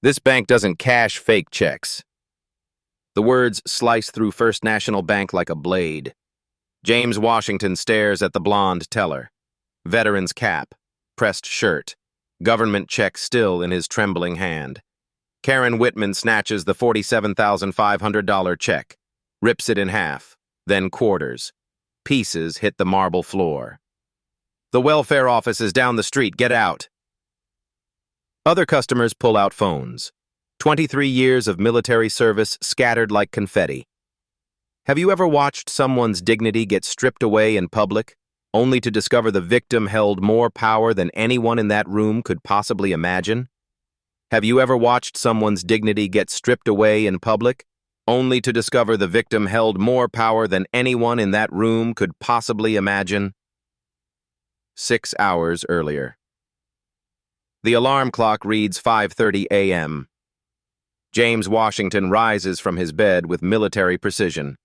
This bank doesn't cash fake checks. The words slice through First National Bank like a blade. James Washington stares at the blonde teller. Veteran's cap, pressed shirt, government check still in his trembling hand. Karen Whitman snatches the $47,500 check, rips it in half, then quarters. Pieces hit the marble floor. The welfare office is down the street, get out. Other customers pull out phones. 23 years of military service scattered like confetti. Have you ever watched someone's dignity get stripped away in public, only to discover the victim held more power than anyone in that room could possibly imagine? Have you ever watched someone's dignity get stripped away in public, only to discover the victim held more power than anyone in that room could possibly imagine? 6 hours earlier. The alarm clock reads 5:30 a.m. James Washington rises from his bed with military precision.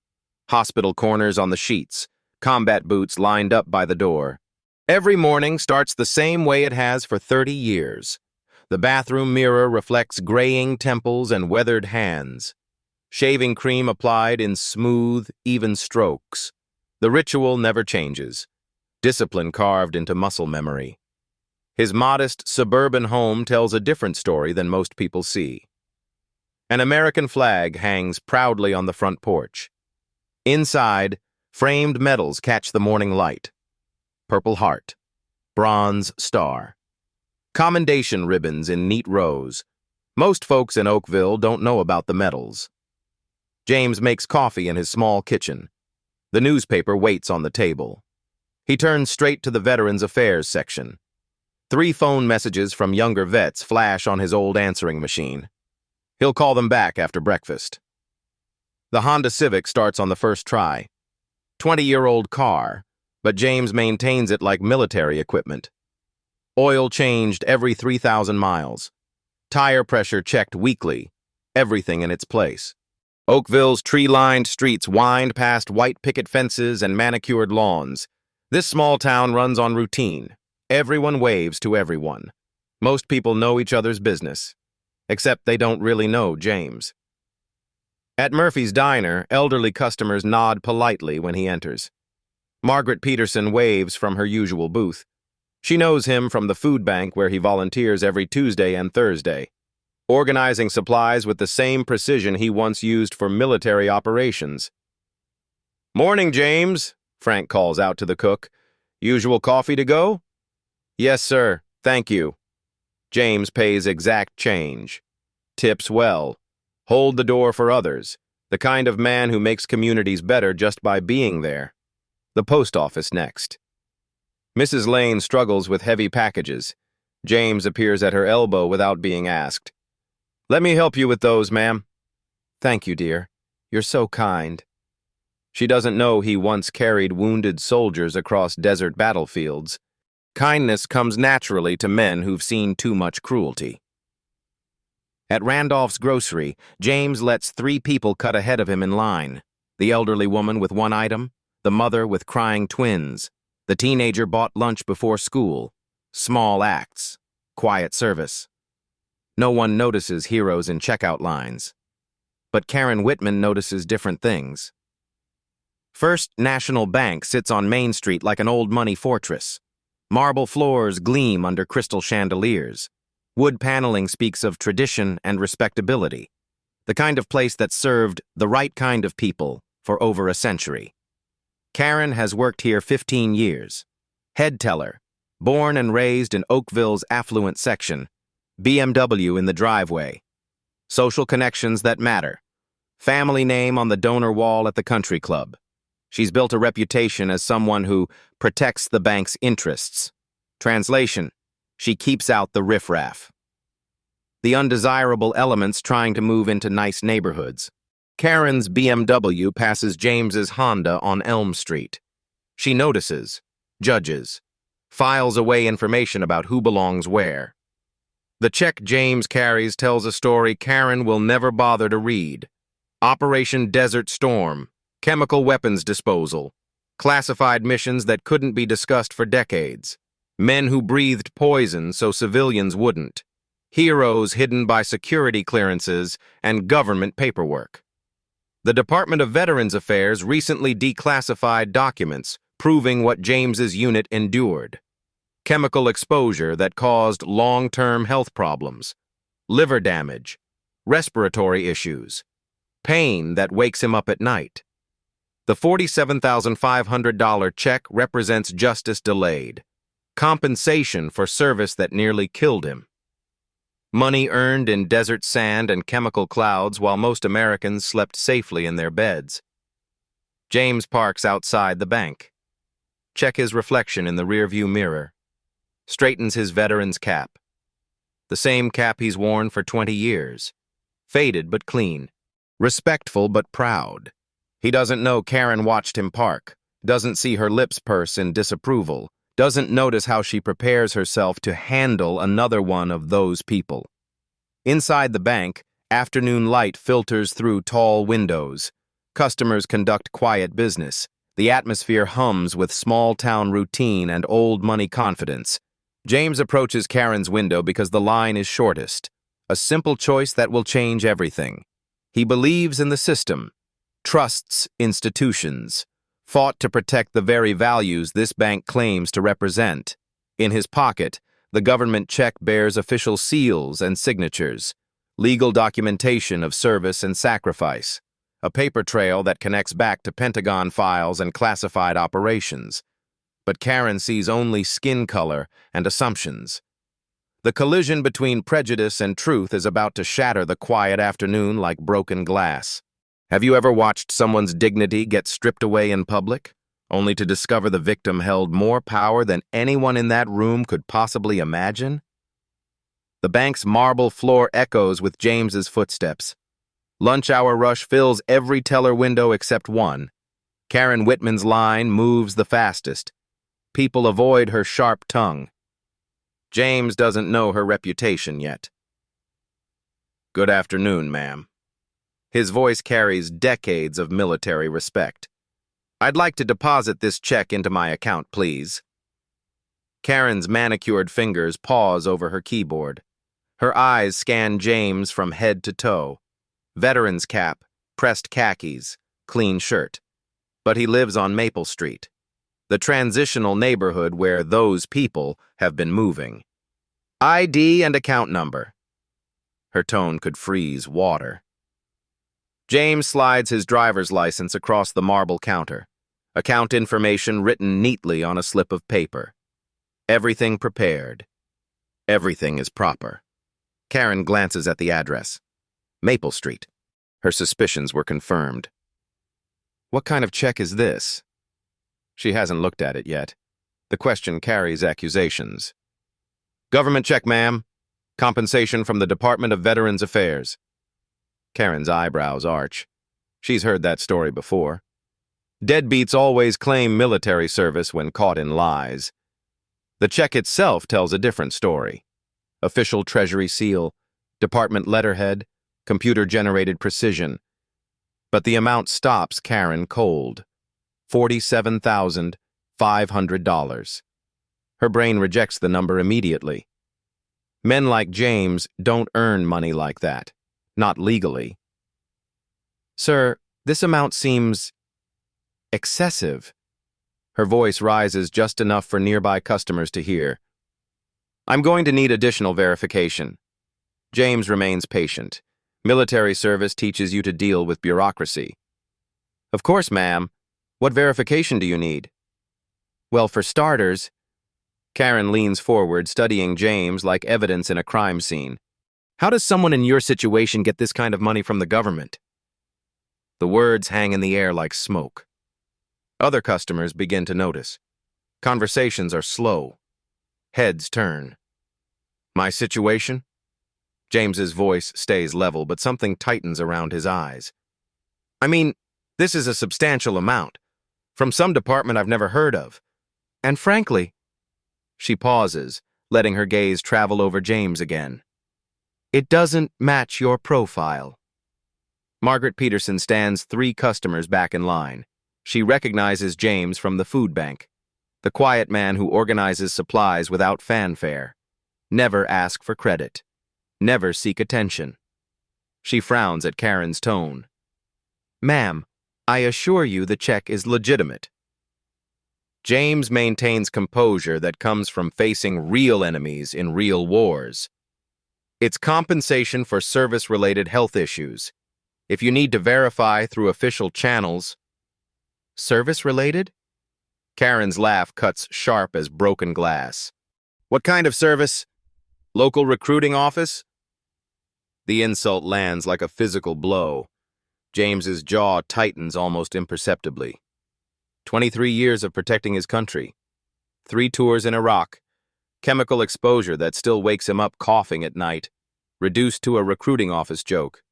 Hospital corners on the sheets, combat boots lined up by the door. Every morning starts the same way it has for 30 years. The bathroom mirror reflects graying temples and weathered hands. Shaving cream applied in smooth, even strokes. The ritual never changes. Discipline carved into muscle memory. His modest suburban home tells a different story than most people see. An American flag hangs proudly on the front porch. Inside, framed medals catch the morning light. Purple Heart, Bronze Star. Commendation ribbons in neat rows. Most folks in Oakville don't know about the medals. James makes coffee in his small kitchen. The newspaper waits on the table. He turns straight to the Veterans Affairs section. 3 phone messages from younger vets flash on his old answering machine. He'll call them back after breakfast. The Honda Civic starts on the first try. 20-year-old car, but James maintains it like military equipment. Oil changed every 3,000 miles. Tire pressure checked weekly. Everything in its place. Oakville's tree-lined streets wind past white picket fences and manicured lawns. This small town runs on routine. Everyone waves to everyone. Most people know each other's business. Except they don't really know James. At Murphy's Diner, elderly customers nod politely when he enters. Margaret Peterson waves from her usual booth. She knows him from the food bank where he volunteers every Tuesday and Thursday, organizing supplies with the same precision he once used for military operations. "Morning, James," Frank calls out to the cook. "Usual coffee to go?" "Yes, sir. Thank you." James pays exact change. Tips well. Hold the door for others. The kind of man who makes communities better just by being there. The post office next. Mrs. Lane struggles with heavy packages. James appears at her elbow without being asked. "Let me help you with those, ma'am." "Thank you, dear. You're so kind." She doesn't know he once carried wounded soldiers across desert battlefields. Kindness comes naturally to men who've seen too much cruelty. At Randolph's grocery, James lets 3 people cut ahead of him in line. The elderly woman with 1 item, the mother with crying twins. The teenager bought lunch before school. Small acts. Quiet service. No one notices heroes in checkout lines. But Karen Whitman notices different things. First National Bank sits on Main Street like an old money fortress. Marble floors gleam under crystal chandeliers. Wood paneling speaks of tradition and respectability. The kind of place that served the right kind of people for over a century. Karen has worked here 15 years. Head teller, born and raised in Oakville's affluent section. BMW in the driveway. Social connections that matter. Family name on the donor wall at the country club. She's built a reputation as someone who protects the bank's interests. Translation: she keeps out the riffraff. The undesirable elements trying to move into nice neighborhoods. Karen's BMW passes James's Honda on Elm Street. She notices, judges, files away information about who belongs where. The check James carries tells a story Karen will never bother to read. Operation Desert Storm. Chemical weapons disposal, classified missions that couldn't be discussed for decades, men who breathed poison so civilians wouldn't. heroes hidden by security clearances and government paperwork. The Department of Veterans Affairs recently declassified documents proving what James's unit endured. Chemical exposure that caused long-term health problems, liver damage, respiratory issues, pain that wakes him up at night. The $47,500 check represents justice delayed, compensation for service that nearly killed him. Money earned in desert sand and chemical clouds while most Americans slept safely in their beds. James parks outside the bank. Check his reflection in the rearview mirror. Straightens his veteran's cap. The same cap he's worn for 20 years. Faded but clean. Respectful but proud. He doesn't know Karen watched him park, doesn't see her lips purse in disapproval, doesn't notice how she prepares herself to handle another one of those people. Inside the bank, afternoon light filters through tall windows. Customers conduct quiet business. The atmosphere hums with small-town routine and old-money confidence. James approaches Karen's window because the line is shortest. A simple choice that will change everything. He believes in the system, trusts institutions, fought to protect the very values this bank claims to represent. In his pocket, the government check bears official seals and signatures, legal documentation of service and sacrifice, a paper trail that connects back to Pentagon files and classified operations. But Karen sees only skin color and assumptions. The collision between prejudice and truth is about to shatter the quiet afternoon like broken glass. Have you ever watched someone's dignity get stripped away in public, only to discover the victim held more power than anyone in that room could possibly imagine? The bank's marble floor echoes with James's footsteps. Lunch hour rush fills every teller window except one. Karen Whitman's line moves the fastest. People avoid her sharp tongue. James doesn't know her reputation yet. Good afternoon, ma'am. His voice carries decades of military respect. I'd like to deposit this check into my account, please. Karen's manicured fingers pause over her keyboard. Her eyes scan James from head to toe. Veteran's cap, pressed khakis, clean shirt. But he lives on Maple Street, the transitional neighborhood where those people have been moving. ID and account number. Her tone could freeze water. James slides his driver's license across the marble counter. Account information written neatly on a slip of paper. Everything prepared. Everything is proper. Karen glances at the address. Maple Street. Her suspicions were confirmed. What kind of check is this? She hasn't looked at it yet. The question carries accusations. Government check, ma'am. Compensation from the Department of Veterans Affairs. Karen's eyebrows arch. She's heard that story before. Deadbeats always claim military service when caught in lies. The check itself tells a different story. Official Treasury seal, department letterhead, computer-generated precision. But the amount stops Karen cold. $47,500. Her brain rejects the number immediately. Men like James don't earn money like that. Not legally. Sir, this amount seems excessive. Her voice rises just enough for nearby customers to hear. I'm going to need additional verification. James remains patient. Military service teaches you to deal with bureaucracy. Of course, ma'am. What verification do you need? Well, for starters, Karen leans forward, studying James like evidence in a crime scene. How does someone in your situation get this kind of money from the government? The words hang in the air like smoke. Other customers begin to notice. Conversations are slow. Heads turn. My situation? James's voice stays level, but something tightens around his eyes. I mean, this is a substantial amount. From some department I've never heard of. And frankly, she pauses, letting her gaze travel over James again. It doesn't match your profile. Margaret Peterson stands 3 customers back in line. She recognizes James from the food bank, the quiet man who organizes supplies without fanfare. Never ask for credit. never seek attention. She frowns at Karen's tone. Ma'am, I assure you the check is legitimate. James maintains composure that comes from facing real enemies in real wars. It's compensation for service-related health issues. If you need to verify through official channels... Service-related? Karen's laugh cuts sharp as broken glass. What kind of service? Local recruiting office? The insult lands like a physical blow. James's jaw tightens almost imperceptibly. 23 years of protecting his country. 3 tours in Iraq. Chemical exposure that still wakes him up coughing at night. Reduced to a recruiting office joke.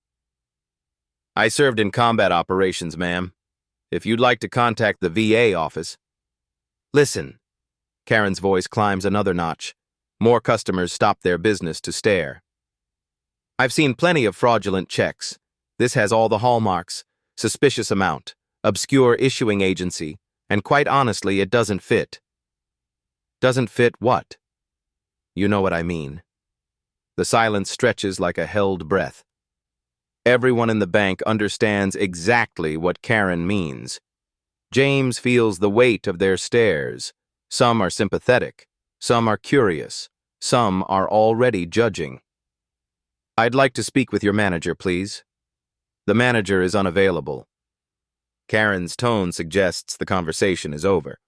I served in combat operations, ma'am. If you'd like to contact the VA office. Listen. Karen's voice climbs another notch. More customers stop their business to stare. I've seen plenty of fraudulent checks. This has all the hallmarks. Suspicious amount. Obscure issuing agency. And quite honestly, it doesn't fit. Doesn't fit what? You know what I mean. The silence stretches like a held breath. Everyone in the bank understands exactly what Karen means. James feels the weight of their stares. Some are sympathetic. Some are curious. Some are already judging. I'd like to speak with your manager, please. The manager is unavailable. Karen's tone suggests the conversation is over.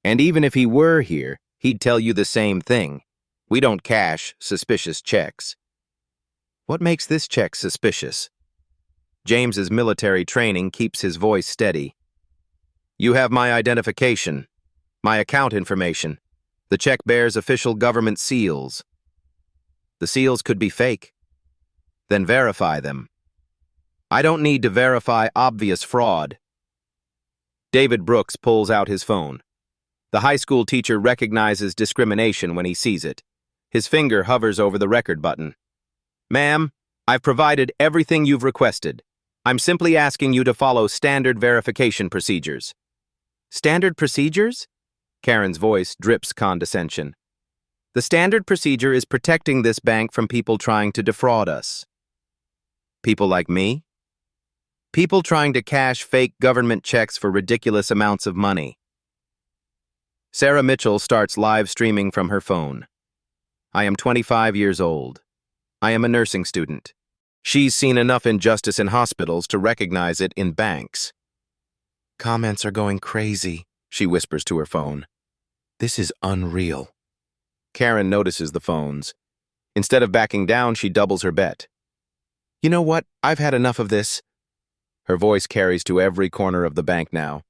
And even if he were here, he'd tell you the same thing. We don't cash suspicious checks. What makes this check suspicious? James's military training keeps his voice steady. You have my identification, my account information. The check bears official government seals. The seals could be fake. Then verify them. I don't need to verify obvious fraud. David Brooks pulls out his phone. The high school teacher recognizes discrimination when he sees it. His finger hovers over the record button. Ma'am, I've provided everything you've requested. I'm simply asking you to follow standard verification procedures. Standard procedures? Karen's voice drips condescension. The standard procedure is protecting this bank from people trying to defraud us. People like me? People trying to cash fake government checks for ridiculous amounts of money. Sarah Mitchell starts live streaming from her phone. I am 25 years old. I am a nursing student. She's seen enough injustice in hospitals to recognize it in banks. Comments are going crazy, she whispers to her phone. This is unreal. Karen notices the phones. Instead of backing down, she doubles her bet. You know what? I've had enough of this. Her voice carries to every corner of the bank now.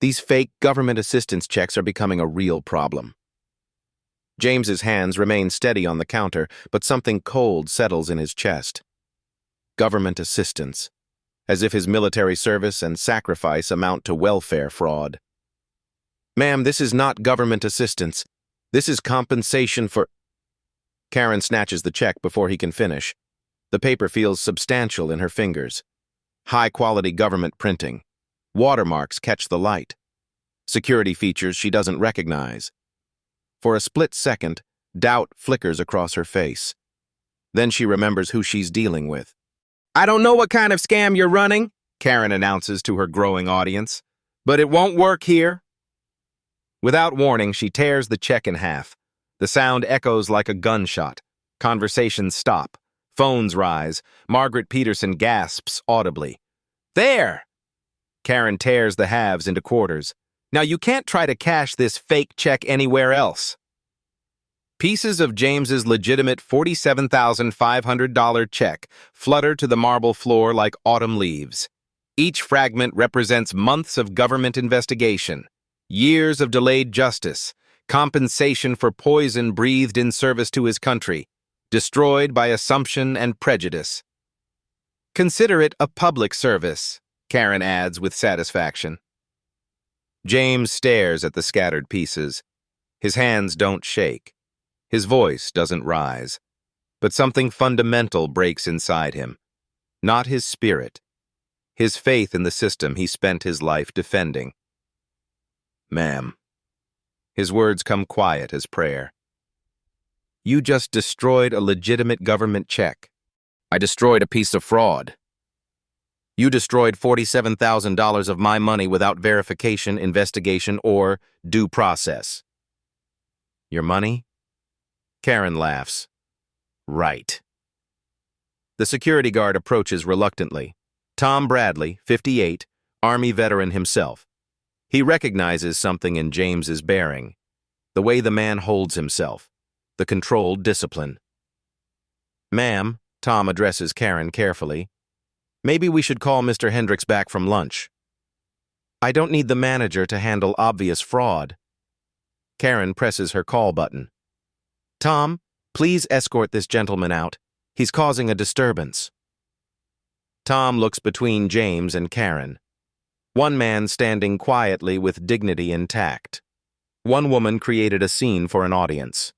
These fake government assistance checks are becoming a real problem. James's hands remain steady on the counter, but something cold settles in his chest. Government assistance, as if his military service and sacrifice amount to welfare fraud. Ma'am, this is not government assistance. This is compensation for... Karen snatches the check before he can finish. The paper feels substantial in her fingers. High-quality government printing. Watermarks catch the light. Security features she doesn't recognize. For a split second, doubt flickers across her face. Then she remembers who she's dealing with. I don't know what kind of scam you're running, Karen announces to her growing audience, but it won't work here. Without warning, she tears the check in half. The sound echoes like a gunshot. Conversations stop. Phones rise. Margaret Peterson gasps audibly. There! Karen tears the halves into quarters. Now you can't try to cash this fake check anywhere else. Pieces of James's legitimate $47,500 check flutter to the marble floor like autumn leaves. Each fragment represents months of government investigation, years of delayed justice, compensation for poison breathed in service to his country, destroyed by assumption and prejudice. Consider it a public service, Karen adds with satisfaction. James stares at the scattered pieces. His hands don't shake. His voice doesn't rise. But something fundamental breaks inside him. Not his spirit. His faith in the system he spent his life defending. Ma'am. His words come quiet as prayer. You just destroyed a legitimate government check. I destroyed a piece of fraud. You destroyed $47,000 of my money without verification, investigation, or due process. Your money? Karen laughs. Right. The security guard approaches reluctantly. Tom Bradley, 58, Army veteran himself. He recognizes something in James's bearing. The way the man holds himself. The controlled discipline. Ma'am, Tom addresses Karen carefully. Maybe we should call Mr. Hendricks back from lunch. I don't need the manager to handle obvious fraud. Karen presses her call button. Tom, please escort this gentleman out. He's causing a disturbance. Tom looks between James and Karen. One man standing quietly with dignity intact. One woman created a scene for an audience.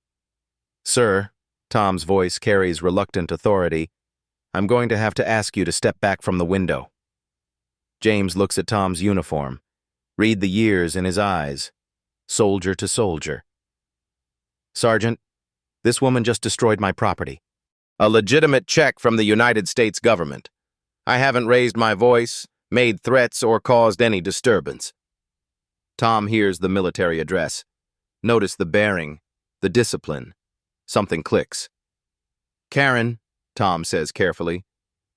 Sir, Tom's voice carries reluctant authority, I'm going to have to ask you to step back from the window. James looks at Tom's uniform. Read the years in his eyes. Soldier to soldier. Sergeant, this woman just destroyed my property. A legitimate check from the United States government. I haven't raised my voice, made threats, or caused any disturbance. Tom hears the military address. Notice the bearing, the discipline. Something clicks. Karen, Tom says carefully,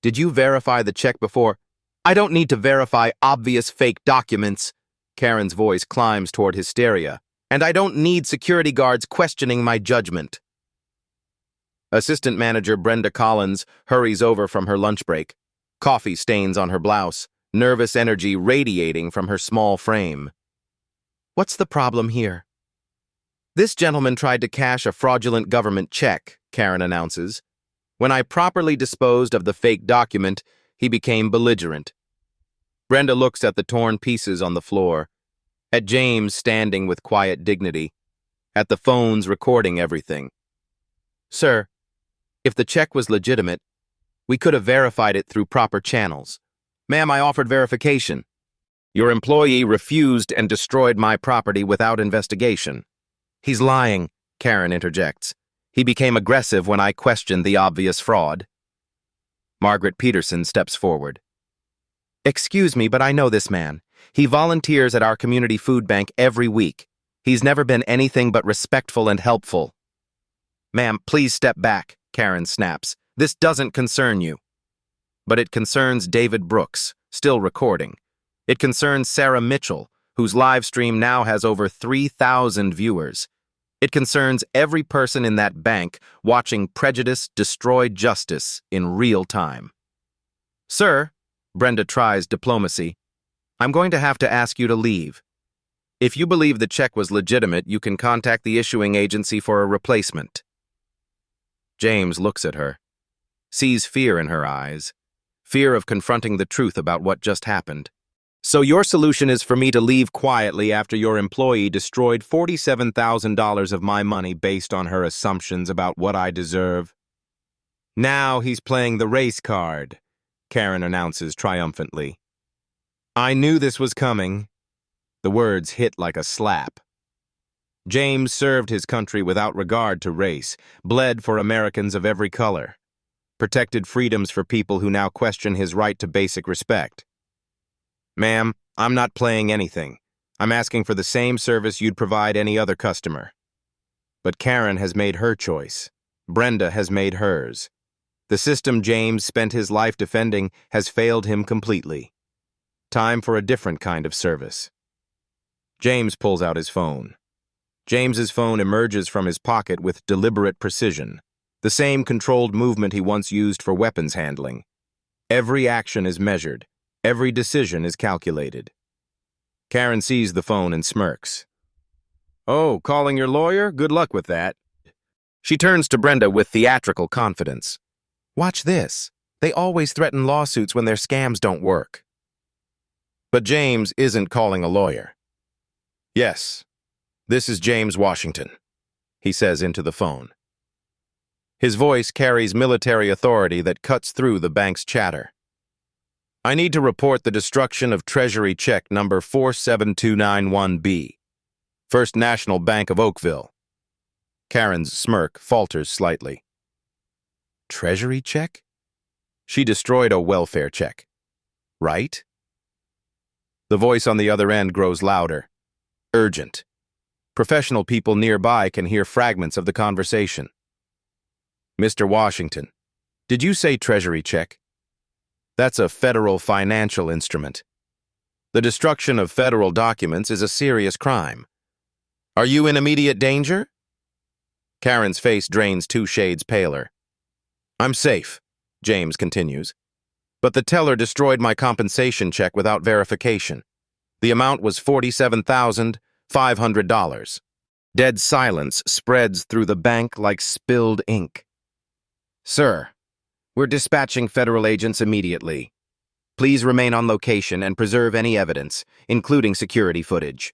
did you verify the check before? I don't need to verify obvious fake documents. Karen's voice climbs toward hysteria. And I don't need security guards questioning my judgment. Assistant Manager Brenda Collins hurries over from her lunch break. Coffee stains on her blouse, nervous energy radiating from her small frame. What's the problem here? This gentleman tried to cash a fraudulent government check, Karen announces. When I properly disposed of the fake document, he became belligerent. Brenda looks at the torn pieces on the floor, at James standing with quiet dignity, at the phones recording everything. Sir, if the check was legitimate, we could have verified it through proper channels. Ma'am, I offered verification. Your employee refused and destroyed my property without investigation. He's lying, Karen interjects. He became aggressive when I questioned the obvious fraud. Margaret Peterson steps forward. Excuse me, but I know this man. He volunteers at our community food bank every week. He's never been anything but respectful and helpful. Ma'am, please step back, Karen snaps. This doesn't concern you. But it concerns David Brooks, still recording. It concerns Sarah Mitchell, whose live stream now has over 3,000 viewers. It concerns every person in that bank watching Prejudice destroy justice in real time. Sir, Brenda tries diplomacy, I'm going to have to ask you to leave. If you believe the check was legitimate, you can contact the issuing agency for a replacement. James looks at her, sees fear in her eyes, fear of confronting the truth about what just happened. So your solution is for me to leave quietly after your employee destroyed $47,000 of my money based on her assumptions about what I deserve? Now he's playing the race card, Karen announces triumphantly. I knew this was coming. The words hit like a slap. James served his country without regard to race, bled for Americans of every color, protected freedoms for people who now question his right to basic respect. Ma'am, I'm not playing anything. I'm asking for the same service you'd provide any other customer. But Karen has made her choice. Brenda has made hers. The system James spent his life defending has failed him completely. Time for a different kind of service. James pulls out his phone. James's phone emerges from his pocket with deliberate precision, the same controlled movement he once used for weapons handling. Every action is measured. Every decision is calculated. Karen sees the phone and smirks. Oh, calling your lawyer? Good luck with that. She turns to Brenda with theatrical confidence. Watch this. They always threaten lawsuits when their scams don't work. But James isn't calling a lawyer. Yes, this is James Washington, he says into the phone. His voice carries military authority that cuts through the bank's chatter. I need to report the destruction of Treasury check number 47291B, First National Bank of Oakville. Karen's smirk falters slightly. Treasury check? She destroyed a welfare check, right? The voice on the other end grows louder, urgent. Professional people nearby can hear fragments of the conversation. Mr. Washington, did you say treasury check? That's a federal financial instrument. The destruction of federal documents is a serious crime. Are you in immediate danger? Karen's face drains 2 shades paler. I'm safe, James continues. But the teller destroyed my compensation check without verification. The amount was $47,500. Dead silence spreads through the bank like spilled ink. Sir, we're dispatching federal agents immediately. Please remain on location and preserve any evidence, including security footage.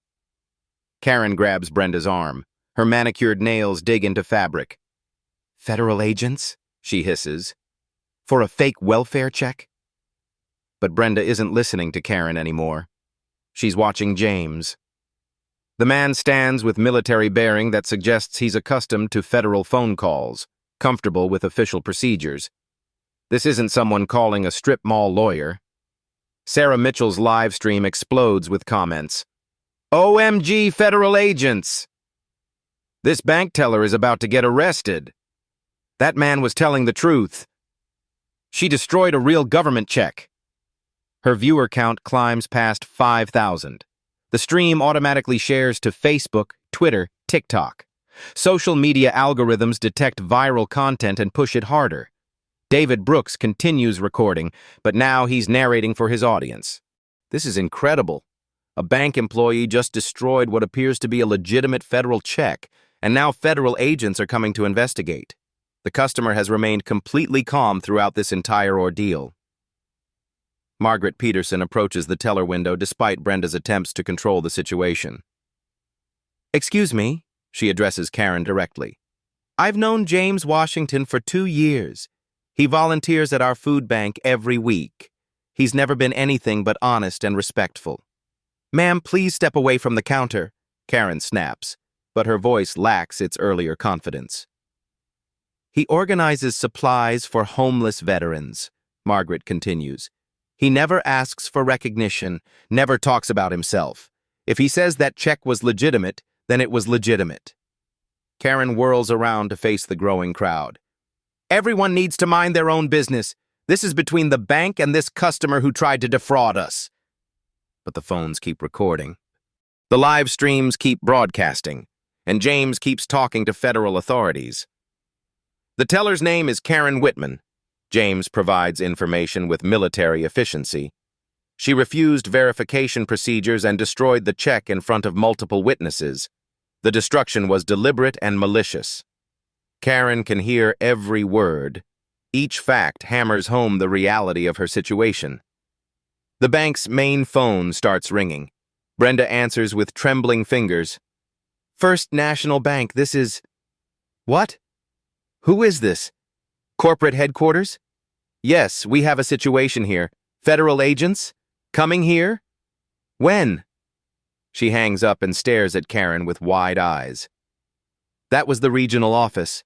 Karen grabs Brenda's arm. Her manicured nails dig into fabric. Federal agents? She hisses. For a fake welfare check? But Brenda isn't listening to Karen anymore. She's watching James. The man stands with military bearing that suggests he's accustomed to federal phone calls, comfortable with official procedures. This isn't someone calling a strip mall lawyer. Sarah Mitchell's live stream explodes with comments. OMG federal agents! This bank teller is about to get arrested. That man was telling the truth. She destroyed a real government check. Her viewer count climbs past 5,000. The stream automatically shares to Facebook, Twitter, TikTok. Social media algorithms detect viral content and push it harder. David Brooks continues recording, but now he's narrating for his audience. This is incredible. A bank employee just destroyed what appears to be a legitimate federal check, and now federal agents are coming to investigate. The customer has remained completely calm throughout this entire ordeal. Margaret Peterson approaches the teller window despite Brenda's attempts to control the situation. Excuse me, she addresses Karen directly. I've known James Washington for 2 years. He volunteers at our food bank every week. He's never been anything but honest and respectful. Ma'am, please step away from the counter, Karen snaps, but her voice lacks its earlier confidence. He organizes supplies for homeless veterans, Margaret continues. He never asks for recognition, never talks about himself. If he says that check was legitimate, then it was legitimate. Karen whirls around to face the growing crowd. Everyone needs to mind their own business. This is between the bank and this customer who tried to defraud us. But the phones keep recording. The live streams keep broadcasting, and James keeps talking to federal authorities. The teller's name is Karen Whitman. James provides information with military efficiency. She refused verification procedures and destroyed the check in front of multiple witnesses. The destruction was deliberate and malicious. Karen can hear every word. Each fact hammers home the reality of her situation. The bank's main phone starts ringing. Brenda answers with trembling fingers. First National Bank, this is... What? Who is this? Corporate headquarters? Yes, we have a situation here. Federal agents? Coming here? When? She hangs up and stares at Karen with wide eyes. That was the regional office.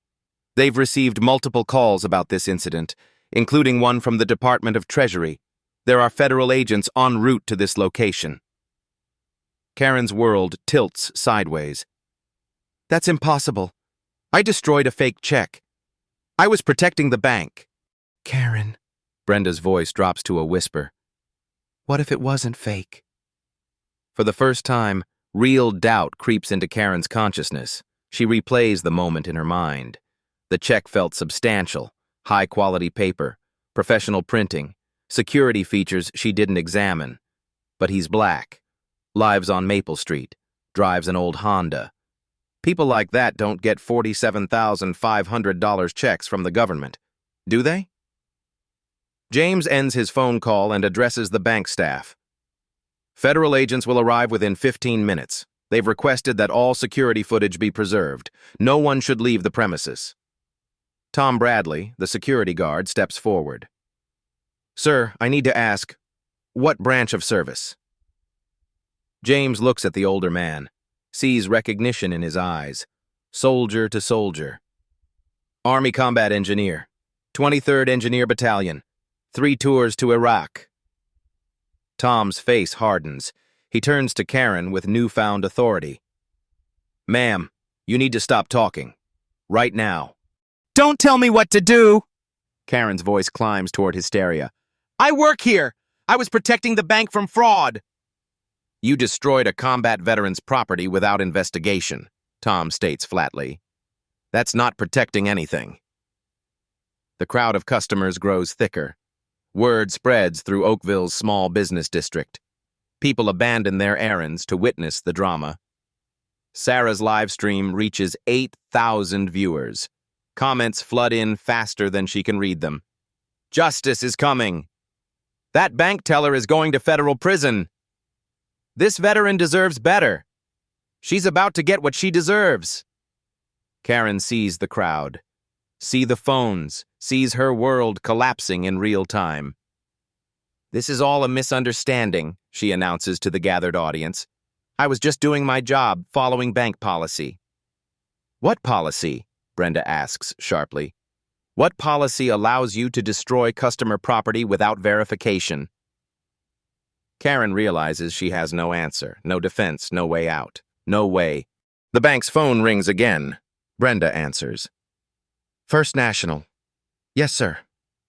They've received multiple calls about this incident, including one from the Department of Treasury. There are federal agents en route to this location. Karen's world tilts sideways. That's impossible. I destroyed a fake check. I was protecting the bank. Karen, Brenda's voice drops to a whisper. What if it wasn't fake? For the first time, real doubt creeps into Karen's consciousness. She replays the moment in her mind. The check felt substantial, high-quality paper, professional printing, security features she didn't examine. But he's black, lives on Maple Street, drives an old Honda. People like that don't get $47,500 checks from the government, do they? James ends his phone call and addresses the bank staff. Federal agents will arrive within 15 minutes. They've requested that all security footage be preserved. No one should leave the premises. Tom Bradley, the security guard, steps forward. Sir, I need to ask, what branch of service? James looks at the older man, sees recognition in his eyes. soldier to soldier. Army Combat Engineer, 23rd Engineer Battalion, 3 tours to Iraq. Tom's face hardens. He turns to Karen with newfound authority. Ma'am, you need to stop talking. Right now. Don't tell me what to do! Karen's voice climbs toward hysteria. I work here! I was protecting the bank from fraud! You destroyed a combat veteran's property without investigation, Tom states flatly. That's not protecting anything. The crowd of customers grows thicker. Word spreads through Oakville's small business district. People abandon their errands to witness the drama. Sarah's live stream reaches 8,000 viewers. Comments flood in faster than she can read them. Justice is coming. That bank teller is going to federal prison. This veteran deserves better. She's about to get what she deserves. Karen sees the crowd, sees the phones, sees her world collapsing in real time. This is all a misunderstanding, she announces to the gathered audience. I was just doing my job, following bank policy. What policy? Brenda asks sharply. What policy allows you to destroy customer property without verification? Karen realizes she has no answer, no defense, no way out. No way. The bank's phone rings again. Brenda answers. First National. Yes, sir.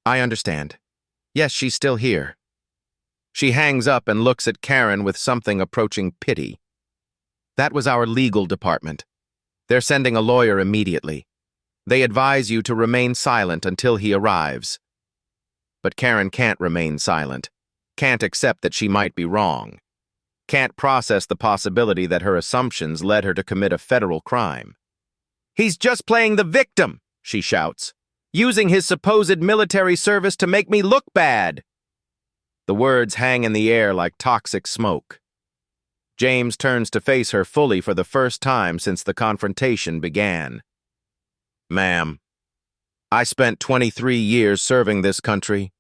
I understand. Yes, she's still here. She hangs up and looks at Karen with something approaching pity. That was our legal department. They're sending a lawyer immediately. They advise you to remain silent until he arrives. But Karen can't remain silent. Can't accept that she might be wrong. Can't process the possibility that her assumptions led her to commit a federal crime. He's just playing the victim, she shouts, using his supposed military service to make me look bad. The words hang in the air like toxic smoke. James turns to face her fully for the first time since the confrontation began. Ma'am, I spent 23 years serving this country.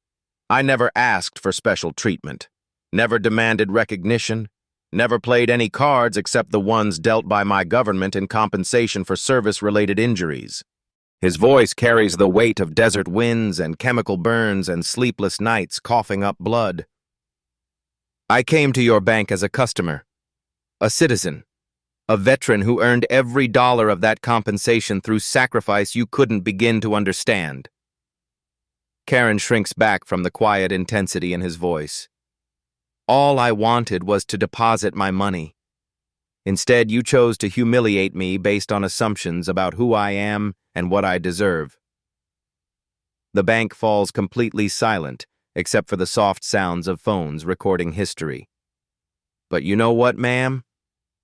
I never asked for special treatment, never demanded recognition, never played any cards except the ones dealt by my government in compensation for service-related injuries. His voice carries the weight of desert winds and chemical burns and sleepless nights coughing up blood. I came to your bank as a customer, a citizen, a veteran who earned every dollar of that compensation through sacrifice you couldn't begin to understand. Karen shrinks back from the quiet intensity in his voice. All I wanted was to deposit my money. Instead, you chose to humiliate me based on assumptions about who I am and what I deserve. The bank falls completely silent, except for the soft sounds of phones recording history. But you know what, ma'am?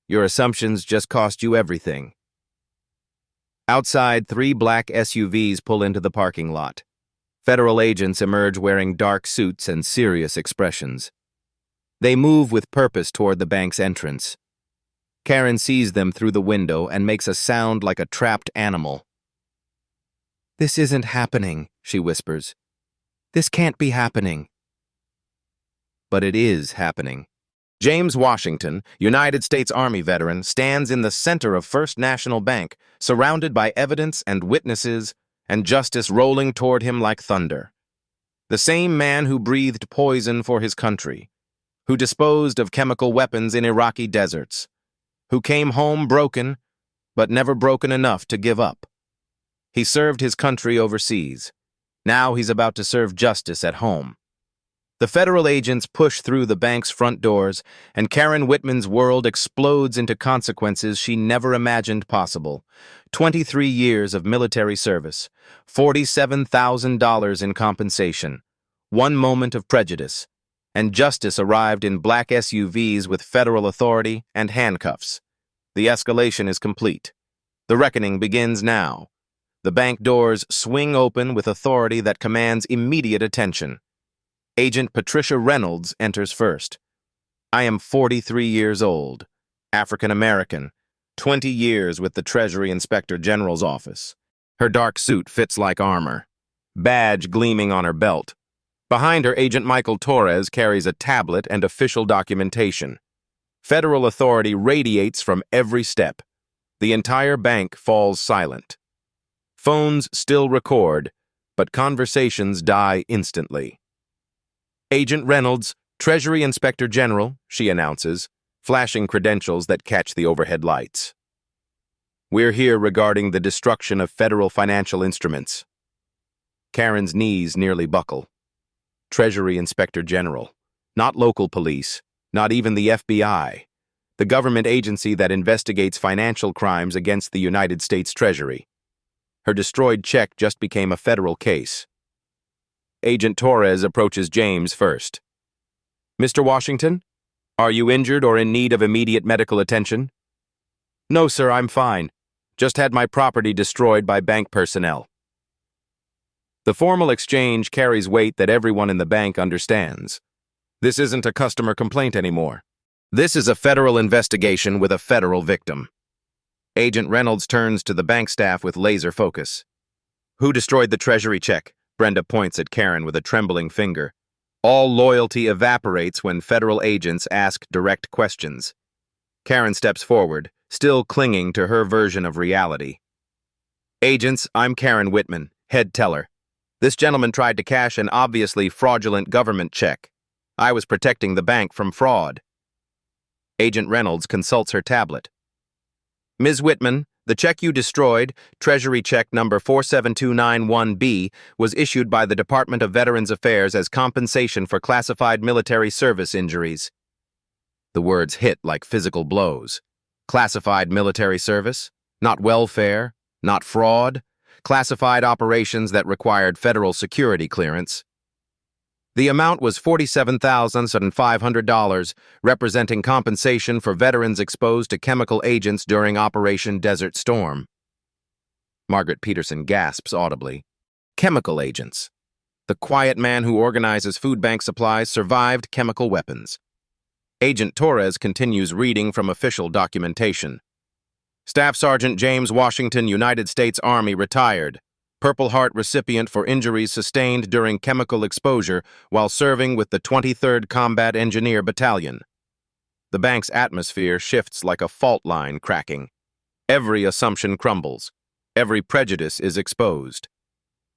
Your assumptions just cost you everything. Outside, 3 black SUVs pull into the parking lot. Federal agents emerge wearing dark suits and serious expressions. They move with purpose toward the bank's entrance. Karen sees them through the window and makes a sound like a trapped animal. This isn't happening, she whispers. This can't be happening. But it is happening. James Washington, United States Army veteran, stands in the center of First National Bank, surrounded by evidence and witnesses, and justice rolling toward him like thunder. The same man who breathed poison for his country, who disposed of chemical weapons in Iraqi deserts, who came home broken, but never broken enough to give up. He served his country overseas. Now he's about to serve justice at home. The federal agents push through the bank's front doors, and Karen Whitman's world explodes into consequences she never imagined possible. 23 years of military service, $47,000 in compensation, 1 moment of prejudice, and justice arrived in black SUVs with federal authority and handcuffs. The escalation is complete. The reckoning begins now. The bank doors swing open with authority that commands immediate attention. Agent Patricia Reynolds enters first. I am 43 years old, African American, 20 years with the Treasury Inspector General's office. Her dark suit fits like armor, badge gleaming on her belt. Behind her, Agent Michael Torres carries a tablet and official documentation. Federal authority radiates from every step. The entire bank falls silent. Phones still record, but conversations die instantly. "Agent Reynolds, Treasury Inspector General," she announces, flashing credentials that catch the overhead lights. "We're here regarding the destruction of federal financial instruments." Karen's knees nearly buckle. Treasury Inspector General, not local police, not even the FBI, the government agency that investigates financial crimes against the United States Treasury. Her destroyed check just became a federal case. Agent Torres approaches James first. "Mr. Washington, are you injured or in need of immediate medical attention?" "No, sir, I'm fine. Just had my property destroyed by bank personnel." The formal exchange carries weight that everyone in the bank understands. This isn't a customer complaint anymore. This is a federal investigation with a federal victim. Agent Reynolds turns to the bank staff with laser focus. "Who destroyed the treasury check?" Brenda points at Karen with a trembling finger. All loyalty evaporates when federal agents ask direct questions. Karen steps forward, still clinging to her version of reality. "Agents, I'm Karen Whitman, head teller. This gentleman tried to cash an obviously fraudulent government check. I was protecting the bank from fraud." Agent Reynolds consults her tablet. "Ms. Whitman, the check you destroyed, Treasury check number 47291B, was issued by the Department of Veterans Affairs as compensation for classified military service injuries." The words hit like physical blows. Classified military service? Not welfare? Not fraud? Classified operations that required federal security clearance. The amount was $47,500, representing compensation for veterans exposed to chemical agents during Operation Desert Storm. Margaret Peterson gasps audibly. Chemical agents. The quiet man who organizes food bank supplies survived chemical weapons. Agent Torres continues reading from official documentation. "Staff Sergeant James Washington, United States Army, retired. Purple Heart recipient for injuries sustained during chemical exposure while serving with the 23rd Combat Engineer Battalion." The bank's atmosphere shifts like a fault line cracking. Every assumption crumbles. Every prejudice is exposed.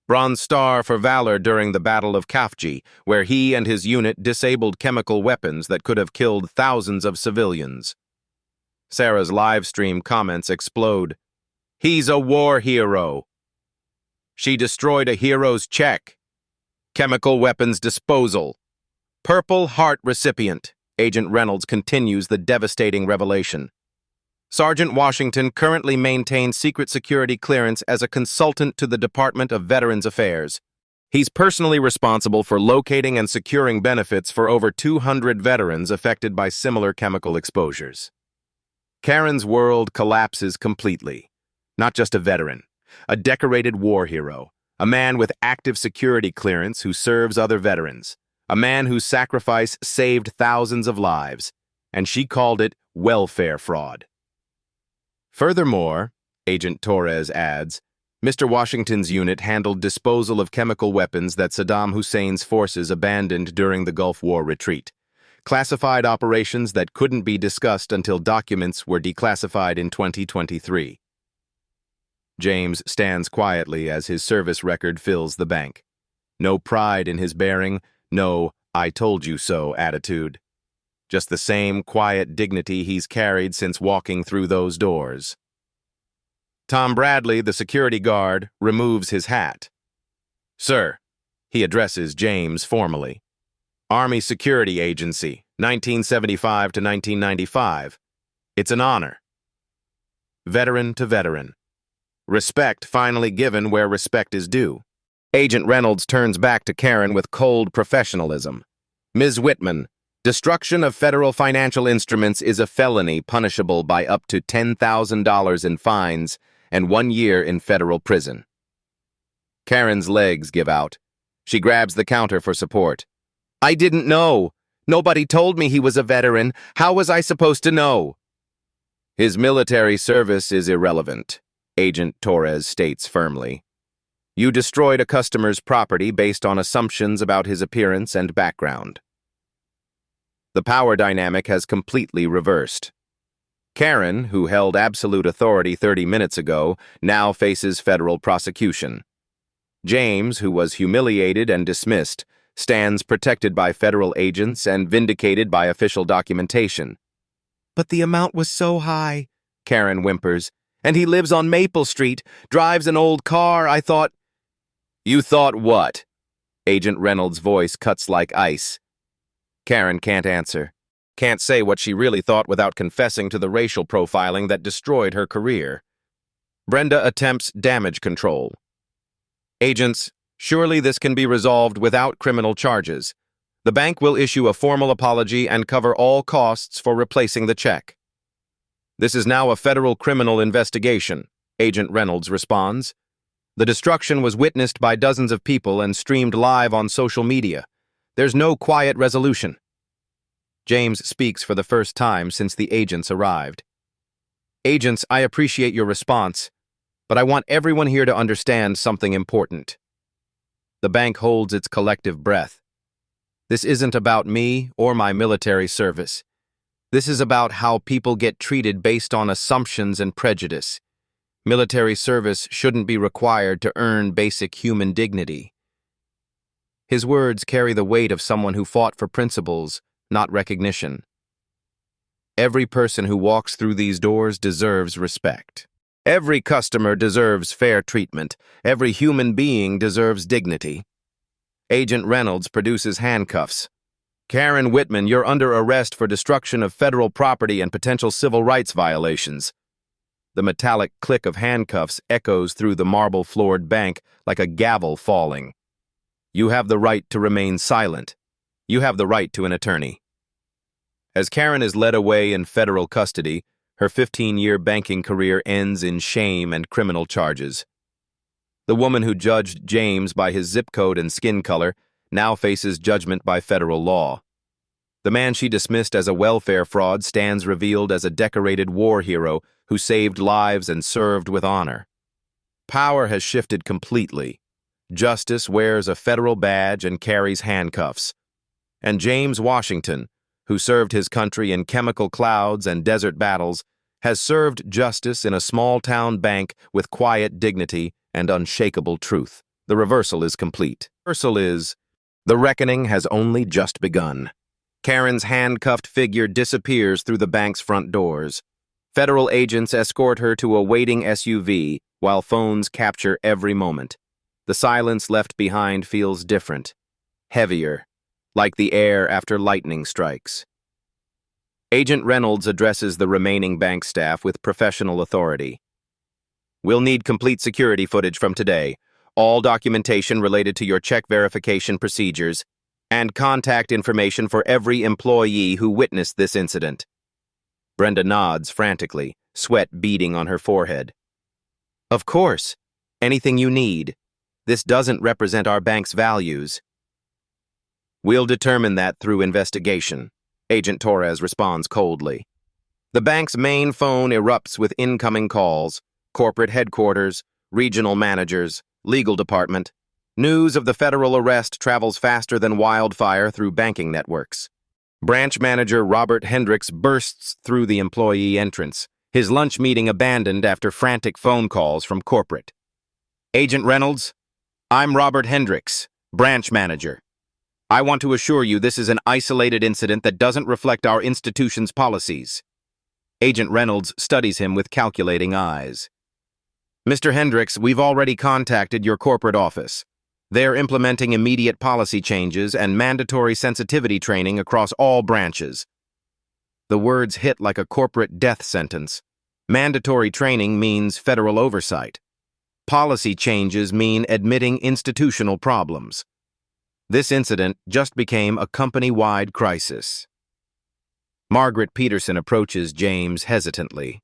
Bronze Star for valor during the Battle of Kafji, where he and his unit disabled chemical weapons that could have killed thousands of civilians. Sarah's live stream comments explode. "He's a war hero." "She destroyed a hero's check." "Chemical weapons disposal." "Purple Heart recipient." Agent Reynolds continues the devastating revelation. "Sergeant Washington currently maintains secret security clearance as a consultant to the Department of Veterans Affairs. He's personally responsible for locating and securing benefits for over 200 veterans affected by similar chemical exposures." Karen's world collapses completely. Not just a veteran, a decorated war hero, a man with active security clearance who serves other veterans, a man whose sacrifice saved thousands of lives, and she called it welfare fraud. Furthermore, Agent Torres adds, Mr. Washington's unit handled disposal of chemical weapons that Saddam Hussein's forces abandoned during the Gulf War retreat. Classified operations that couldn't be discussed until documents were declassified in 2023. James stands quietly as his service record fills the bank. No pride in his bearing, no "I told you so" attitude. Just the same quiet dignity he's carried since walking through those doors. Tom Bradley, the security guard, removes his hat. "Sir," he addresses James formally. "Army Security Agency, 1975 to 1995. It's an honor." Veteran to veteran. Respect finally given where respect is due. Agent Reynolds turns back to Karen with cold professionalism. "Ms. Whitman, destruction of federal financial instruments is a felony punishable by up to $10,000 in fines and 1 year in federal prison." Karen's legs give out. She grabs the counter for support. "I didn't know. Nobody told me he was a veteran. How was I supposed to know?" "His military service is irrelevant," Agent Torres states firmly. "You destroyed a customer's property based on assumptions about his appearance and background." The power dynamic has completely reversed. Karen, who held absolute authority 30 minutes ago, now faces federal prosecution. James, who was humiliated and dismissed, stands protected by federal agents and vindicated by official documentation. "But the amount was so high," Karen whimpers. "And he lives on Maple Street, drives an old car. I thought—" "You thought what?" Agent Reynolds' voice cuts like ice. Karen can't answer. Can't say what she really thought without confessing to the racial profiling that destroyed her career. Brenda attempts damage control. "Agents, surely this can be resolved without criminal charges. The bank will issue a formal apology and cover all costs for replacing the check." "This is now a federal criminal investigation," Agent Reynolds responds. "The destruction was witnessed by dozens of people and streamed live on social media. There's no quiet resolution." James speaks for the first time since the agents arrived. "Agents, I appreciate your response, but I want everyone here to understand something important." The bank holds its collective breath. "This isn't about me or my military service. This is about how people get treated based on assumptions and prejudice. Military service shouldn't be required to earn basic human dignity." His words carry the weight of someone who fought for principles, not recognition. Every person who walks through these doors deserves respect. Every customer deserves fair treatment. Every human being deserves dignity. Agent Reynolds produces handcuffs. "Karen Whitman, you're under arrest for destruction of federal property and potential civil rights violations." The metallic click of handcuffs echoes through the marble-floored bank like a gavel falling. "You have the right to remain silent. You have the right to an attorney." As Karen is led away in federal custody, her 15-year banking career ends in shame and criminal charges. The woman who judged James by his zip code and skin color now faces judgment by federal law. The man she dismissed as a welfare fraud stands revealed as a decorated war hero who saved lives and served with honor. Power has shifted completely. Justice wears a federal badge and carries handcuffs. And James Washington, who served his country in chemical clouds and desert battles, has served justice in a small-town bank with quiet dignity and unshakable truth. The reversal is complete. The reckoning has only just begun. Karen's handcuffed figure disappears through the bank's front doors. Federal agents escort her to a waiting SUV while phones capture every moment. The silence left behind feels different, heavier, like the air after lightning strikes. Agent Reynolds addresses the remaining bank staff with professional authority. "We'll need complete security footage from today, all documentation related to your check verification procedures, and contact information for every employee who witnessed this incident." Brenda nods frantically, sweat beading on her forehead. "Of course. Anything you need. This doesn't represent our bank's values." "We'll determine that through investigation," Agent Torres responds coldly. The bank's main phone erupts with incoming calls: corporate headquarters, regional managers, legal department. News of the federal arrest travels faster than wildfire through banking networks. Branch manager Robert Hendricks bursts through the employee entrance, his lunch meeting abandoned after frantic phone calls from corporate. "Agent Reynolds, I'm Robert Hendricks, branch manager. I want to assure you this is an isolated incident that doesn't reflect our institution's policies." Agent Reynolds studies him with calculating eyes. "Mr. Hendricks, we've already contacted your corporate office. They're implementing immediate policy changes and mandatory sensitivity training across all branches." The words hit like a corporate death sentence. Mandatory training means federal oversight. Policy changes mean admitting institutional problems. This incident just became a company-wide crisis. Margaret Peterson approaches James hesitantly.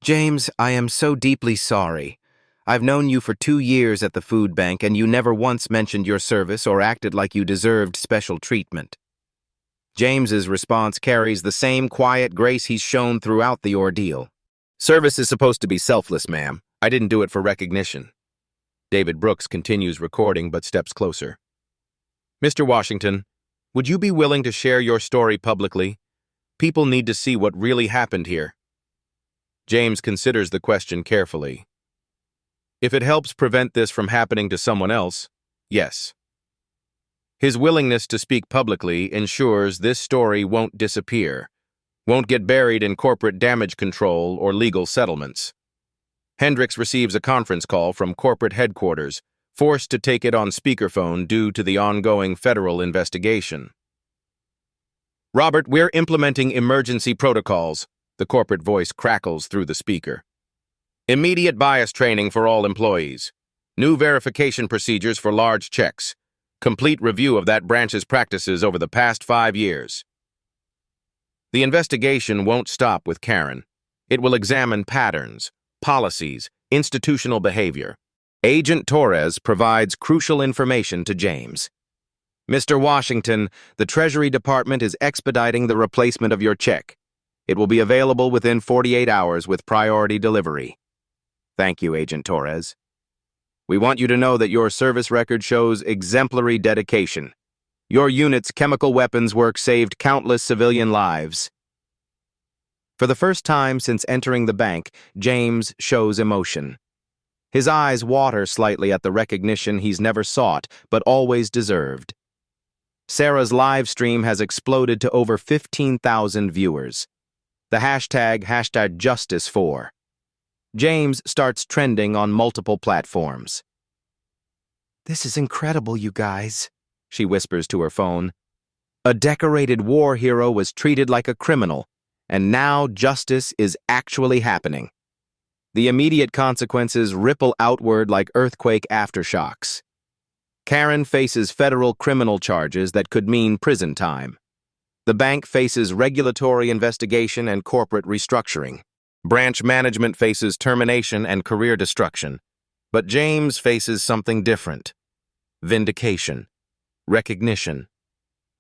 "James, I am so deeply sorry. I've known you for 2 years at the food bank, and you never once mentioned your service or acted like you deserved special treatment." James's response carries the same quiet grace he's shown throughout the ordeal. "Service is supposed to be selfless, ma'am. I didn't do it for recognition." David Brooks continues recording but steps closer. "Mr. Washington, would you be willing to share your story publicly? People need to see what really happened here." James considers the question carefully. If it helps prevent this from happening to someone else, yes. His willingness to speak publicly ensures this story won't disappear, won't get buried in corporate damage control or legal settlements. Hendricks receives a conference call from corporate headquarters, forced to take it on speakerphone due to the ongoing federal investigation. "Robert, we're implementing emergency protocols," the corporate voice crackles through the speaker. "Immediate bias training for all employees. New verification procedures for large checks. Complete review of that branch's practices over the past 5 years." The investigation won't stop with Karen. It will examine patterns, policies, institutional behavior. Agent Torres provides crucial information to James. "Mr. Washington, the Treasury Department is expediting the replacement of your check. It will be available within 48 hours with priority delivery." "Thank you, Agent Torres. We want you to know that your service record shows exemplary dedication. Your unit's chemical weapons work saved countless civilian lives." For the first time since entering the bank, James shows emotion. His eyes water slightly at the recognition he's never sought, but always deserved. Sarah's live stream has exploded to over 15,000 viewers. The hashtag #Justice4. James starts trending on multiple platforms. "This is incredible, you guys," she whispers to her phone. "A decorated war hero was treated like a criminal, and now justice is actually happening." The immediate consequences ripple outward like earthquake aftershocks. Karen faces federal criminal charges that could mean prison time. The bank faces regulatory investigation and corporate restructuring. Branch management faces termination and career destruction. But James faces something different: vindication, recognition,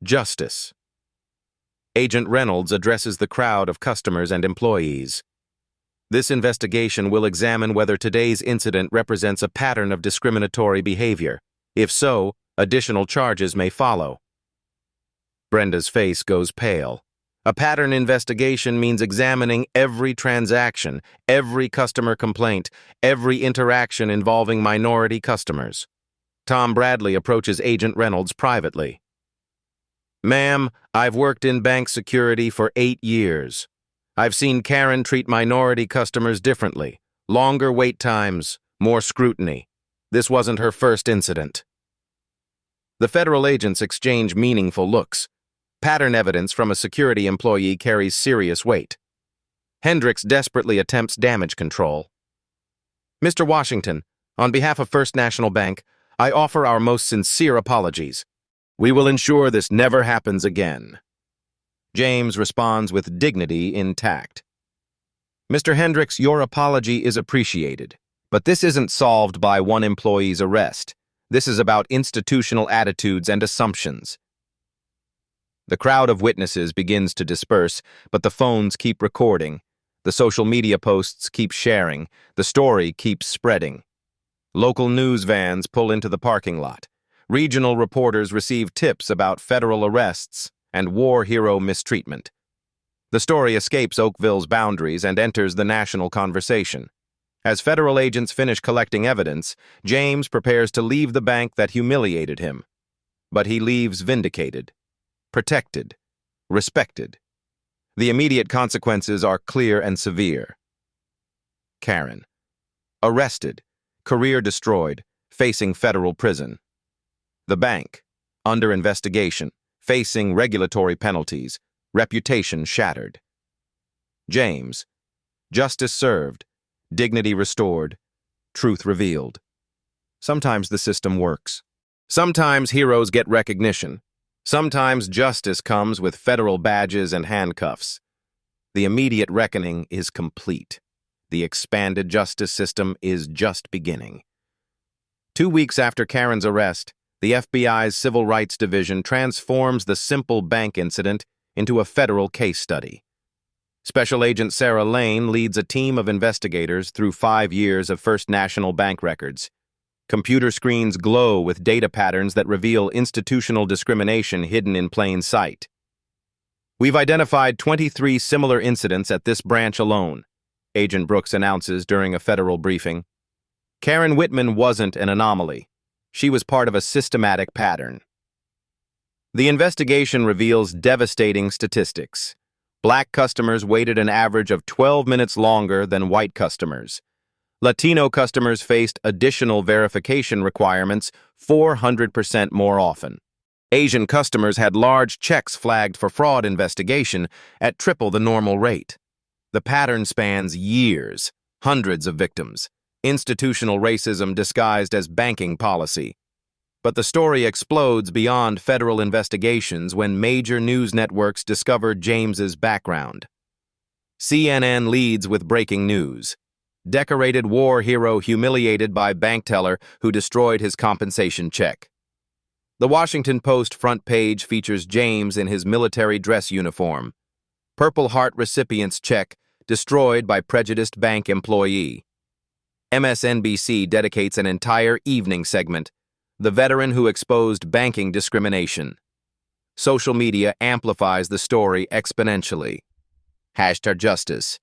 justice. Agent Reynolds addresses the crowd of customers and employees. This investigation will examine whether today's incident represents a pattern of discriminatory behavior. If so, additional charges may follow. Brenda's face goes pale. A pattern investigation means examining every transaction, every customer complaint, every interaction involving minority customers. Tom Bradley approaches Agent Reynolds privately. "Ma'am, I've worked in bank security for 8 years. I've seen Karen treat minority customers differently. Longer wait times, more scrutiny. This wasn't her first incident." The federal agents exchange meaningful looks. Pattern evidence from a security employee carries serious weight. Hendricks desperately attempts damage control. "Mr. Washington, on behalf of First National Bank, I offer our most sincere apologies. We will ensure this never happens again." James responds with dignity intact. "Mr. Hendricks, your apology is appreciated, but this isn't solved by one employee's arrest. This is about institutional attitudes and assumptions." The crowd of witnesses begins to disperse, but the phones keep recording. The social media posts keep sharing. The story keeps spreading. Local news vans pull into the parking lot. Regional reporters receive tips about federal arrests and war hero mistreatment. The story escapes Oakville's boundaries and enters the national conversation. As federal agents finish collecting evidence, James prepares to leave the bank that humiliated him. But he leaves vindicated, protected, respected. The immediate consequences are clear and severe. Karen. Arrested, career destroyed, facing federal prison. The bank. Under investigation, facing regulatory penalties, reputation shattered. James. Justice served, dignity restored, truth revealed. Sometimes the system works. Sometimes heroes get recognition. Sometimes justice comes with federal badges and handcuffs. The immediate reckoning is complete. The expanded justice system is just beginning. 2 weeks after Karen's arrest, the FBI's Civil Rights Division transforms the simple bank incident into a federal case study. Special Agent Sarah Lane leads a team of investigators through 5 years of First National Bank records. Computer screens glow with data patterns that reveal institutional discrimination hidden in plain sight. We've identified 23 similar incidents at this branch alone. Agent Brooks announces during a federal briefing. Karen Whitman wasn't an anomaly. She was part of a systematic pattern. The investigation reveals devastating statistics. Black customers waited an average of 12 minutes longer than white customers. Latino customers faced additional verification requirements 400% more often. Asian customers had large checks flagged for fraud investigation at triple the normal rate. The pattern spans years, hundreds of victims, institutional racism disguised as banking policy. But the story explodes beyond federal investigations when major news networks discover James's background. CNN leads with breaking news. Decorated war hero humiliated by bank teller who destroyed his compensation check. The Washington Post front page features James in his military dress uniform. Purple Heart recipient's check destroyed by prejudiced bank employee. MSNBC dedicates an entire evening segment, The Veteran Who Exposed Banking Discrimination. Social media amplifies the story exponentially. #Justice.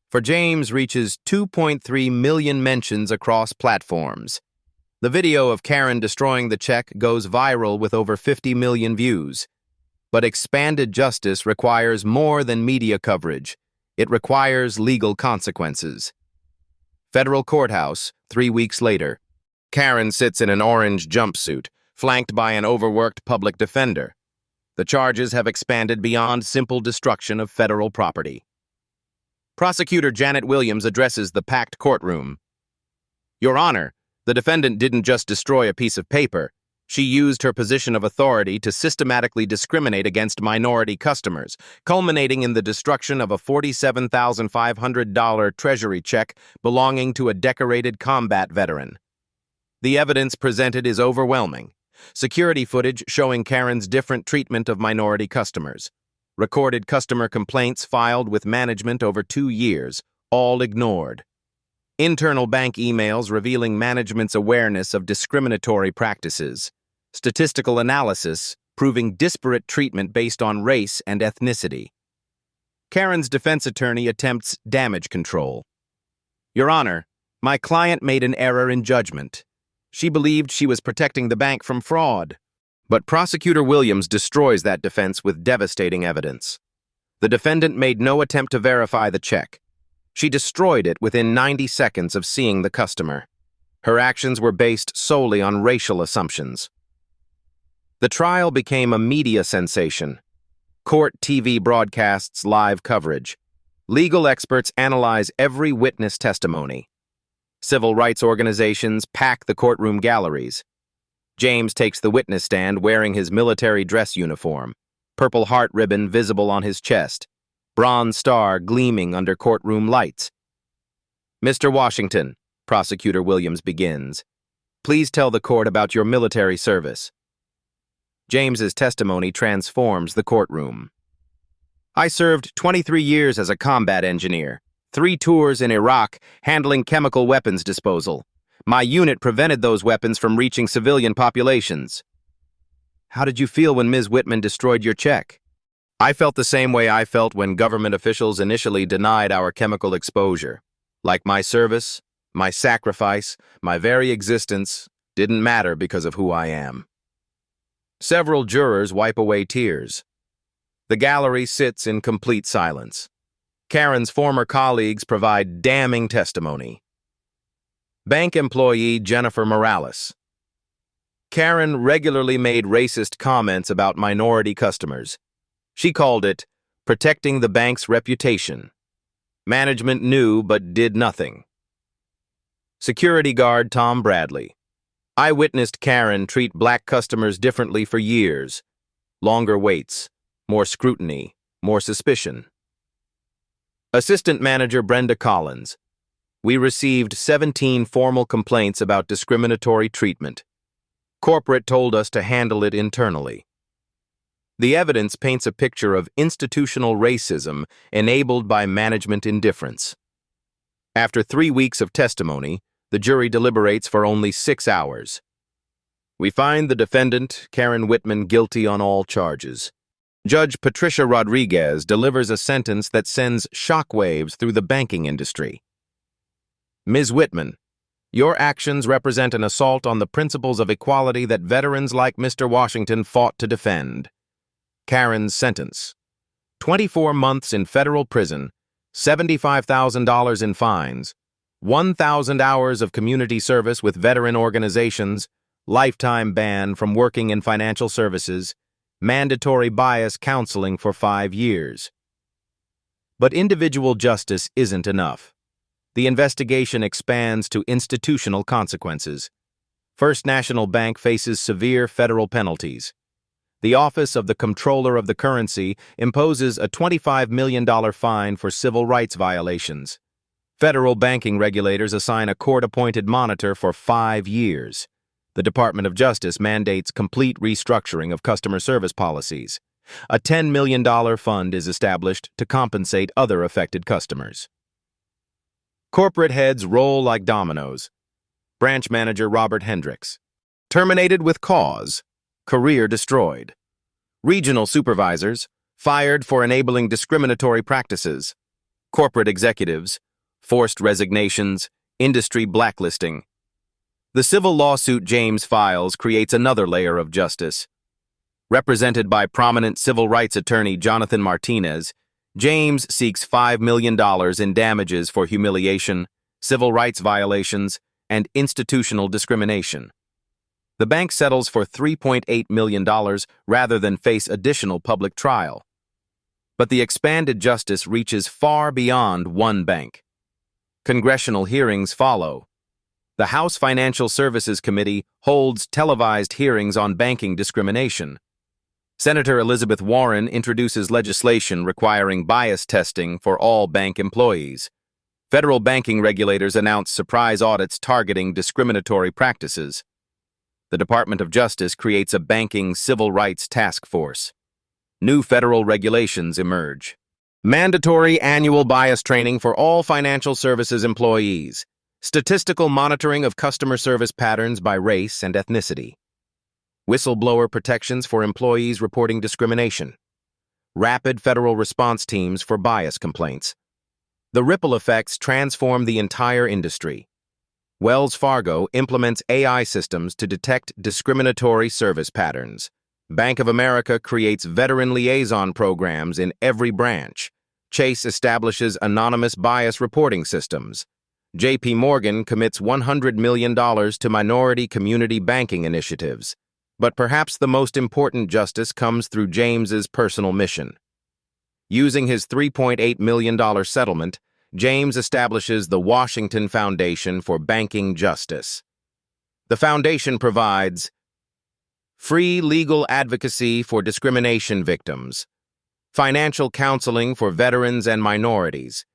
For James reaches 2.3 million mentions across platforms. The video of Karen destroying the check goes viral with over 50 million views. But expanded justice requires more than media coverage. It requires legal consequences. Federal courthouse, 3 weeks later. Karen sits in an orange jumpsuit, flanked by an overworked public defender. The charges have expanded beyond simple destruction of federal property. Prosecutor Janet Williams addresses the packed courtroom. Your Honor, the defendant didn't just destroy a piece of paper. She used her position of authority to systematically discriminate against minority customers, culminating in the destruction of a $47,500 Treasury check belonging to a decorated combat veteran. The evidence presented is overwhelming. Security footage showing Karen's different treatment of minority customers. Recorded customer complaints filed with management over 2 years, all ignored. Internal bank emails revealing management's awareness of discriminatory practices. Statistical analysis proving disparate treatment based on race and ethnicity. Karen's defense attorney attempts damage control. Your Honor, my client made an error in judgment. She believed she was protecting the bank from fraud. But Prosecutor Williams destroys that defense with devastating evidence. The defendant made no attempt to verify the check. She destroyed it within 90 seconds of seeing the customer. Her actions were based solely on racial assumptions. The trial became a media sensation. Court TV broadcasts live coverage. Legal experts analyze every witness testimony. Civil rights organizations pack the courtroom galleries. James takes the witness stand wearing his military dress uniform, Purple Heart ribbon visible on his chest, bronze star gleaming under courtroom lights. Mr. Washington, Prosecutor Williams begins, please tell the court about your military service. James's testimony transforms the courtroom. I served 23 years as a combat engineer, 3 tours in Iraq handling chemical weapons disposal. My unit prevented those weapons from reaching civilian populations. How did you feel when Ms. Whitman destroyed your check? I felt the same way I felt when government officials initially denied our chemical exposure. Like my service, my sacrifice, my very existence didn't matter because of who I am. Several jurors wipe away tears. The gallery sits in complete silence. Karen's former colleagues provide damning testimony. Bank employee Jennifer Morales. Karen regularly made racist comments about minority customers. She called it protecting the bank's reputation. Management knew but did nothing. Security guard Tom Bradley. I witnessed Karen treat black customers differently for years. Longer waits, more scrutiny, more suspicion. Assistant Manager Brenda Collins. We received 17 formal complaints about discriminatory treatment. Corporate told us to handle it internally. The evidence paints a picture of institutional racism enabled by management indifference. After 3 weeks of testimony, the jury deliberates for only 6 hours. We find the defendant, Karen Whitman, guilty on all charges. Judge Patricia Rodriguez delivers a sentence that sends shockwaves through the banking industry. Ms. Whitman, your actions represent an assault on the principles of equality that veterans like Mr. Washington fought to defend. Karen's sentence: 24 months in federal prison, $75,000 in fines, 1,000 hours of community service with veteran organizations, lifetime ban from working in financial services, mandatory bias counseling for 5 years. But individual justice isn't enough. The investigation expands to institutional consequences. First National Bank faces severe federal penalties. The Office of the Comptroller of the Currency imposes a $25 million fine for civil rights violations. Federal banking regulators assign a court-appointed monitor for 5 years. The Department of Justice mandates complete restructuring of customer service policies. A $10 million fund is established to compensate other affected customers. Corporate heads roll like dominoes. Branch Manager Robert Hendricks. Terminated with cause. Career destroyed. Regional supervisors fired for enabling discriminatory practices. Corporate executives, forced resignations, industry blacklisting. The civil lawsuit James files creates another layer of justice. Represented by prominent civil rights attorney Jonathan Martinez, James seeks $5 million in damages for humiliation, civil rights violations, and institutional discrimination. The bank settles for $3.8 million rather than face additional public trial. But the expanded justice reaches far beyond one bank. Congressional hearings follow. The House Financial Services Committee holds televised hearings on banking discrimination. Senator Elizabeth Warren introduces legislation requiring bias testing for all bank employees. Federal banking regulators announce surprise audits targeting discriminatory practices. The Department of Justice creates a banking civil rights task force. New federal regulations emerge. Mandatory annual bias training for all financial services employees. Statistical monitoring of customer service patterns by race and ethnicity. Whistleblower protections for employees reporting discrimination. Rapid federal response teams for bias complaints. The ripple effects transform the entire industry. Wells Fargo implements AI systems to detect discriminatory service patterns. Bank of America creates veteran liaison programs in every branch. Chase establishes anonymous bias reporting systems. J.P. Morgan commits $100 million to minority community banking initiatives. But perhaps the most important justice comes through James's personal mission. Using his $3.8 million settlement, James establishes the Washington Foundation for Banking Justice. The foundation provides free legal advocacy for discrimination victims, financial counseling for veterans and minorities,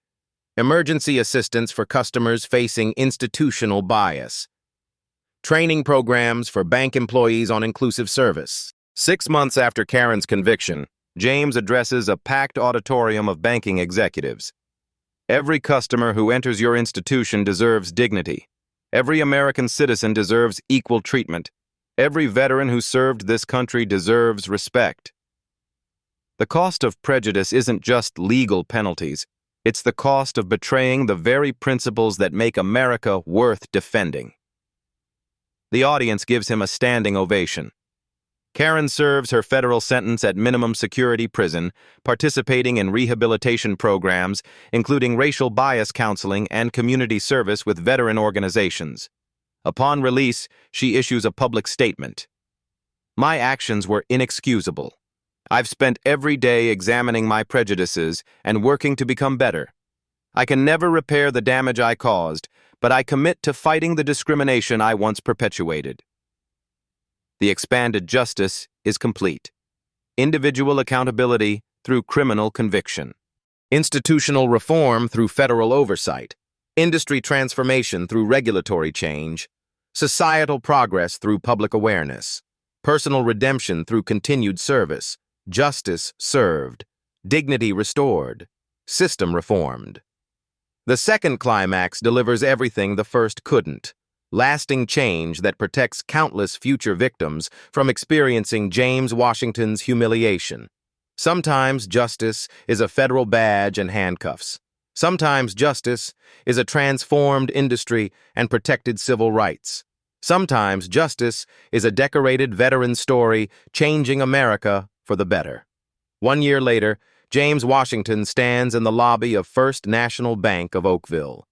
emergency assistance for customers facing institutional bias, training programs for bank employees on inclusive service. 6 months after Karen's conviction, James addresses a packed auditorium of banking executives. Every customer who enters your institution deserves dignity. Every American citizen deserves equal treatment. Every veteran who served this country deserves respect. The cost of prejudice isn't just legal penalties. It's the cost of betraying the very principles that make America worth defending. The audience gives him a standing ovation. Karen serves her federal sentence at minimum security prison, participating in rehabilitation programs, including racial bias counseling and community service with veteran organizations. Upon release, she issues a public statement. My actions were inexcusable. I've spent every day examining my prejudices and working to become better. I can never repair the damage I caused, but I commit to fighting the discrimination I once perpetuated. The expanded justice is complete. Individual accountability through criminal conviction. Institutional reform through federal oversight. Industry transformation through regulatory change. Societal progress through public awareness. Personal redemption through continued service. Justice served. Dignity restored. System reformed. The second climax delivers everything the first couldn't. Lasting change that protects countless future victims from experiencing James Washington's humiliation. Sometimes justice is a federal badge and handcuffs. Sometimes justice is a transformed industry and protected civil rights. Sometimes justice is a decorated veteran story changing America for the better. 1 year later, James Washington stands in the lobby of First National Bank of Oakville.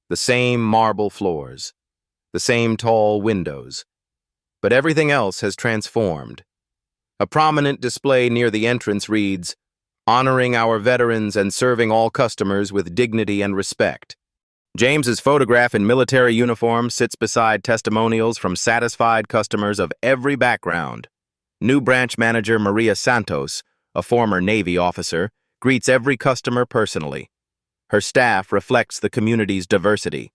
The same marble floors, the same tall windows. But everything else has transformed. A prominent display near the entrance reads, "Honoring our veterans and serving all customers with dignity and respect." James's photograph in military uniform sits beside testimonials from satisfied customers of every background. New branch manager Maria Santos, a former Navy officer, greets every customer personally. Her staff reflects the community's diversity.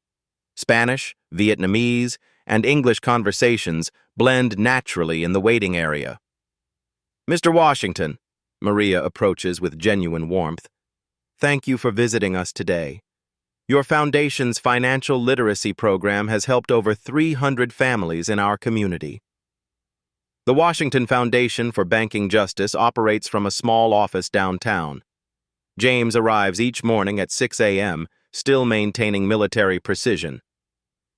Spanish, Vietnamese, and English conversations blend naturally in the waiting area. "Mr. Washington," Maria approaches with genuine warmth, "thank you for visiting us today. Your foundation's financial literacy program has helped over 300 families in our community." The Washington Foundation for Banking Justice operates from a small office downtown. James arrives each morning at 6 a.m., still maintaining military precision.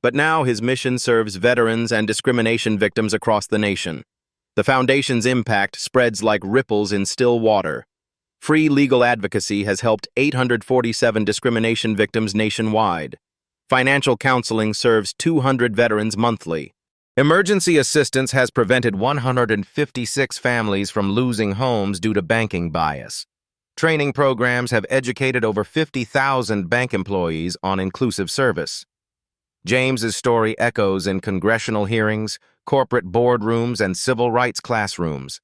But now his mission serves veterans and discrimination victims across the nation. The Foundation's impact spreads like ripples in still water. Free legal advocacy has helped 847 discrimination victims nationwide. Financial counseling serves 200 veterans monthly. Emergency assistance has prevented 156 families from losing homes due to banking bias. Training programs have educated over 50,000 bank employees on inclusive service. James's story echoes in congressional hearings, corporate boardrooms, and civil rights classrooms.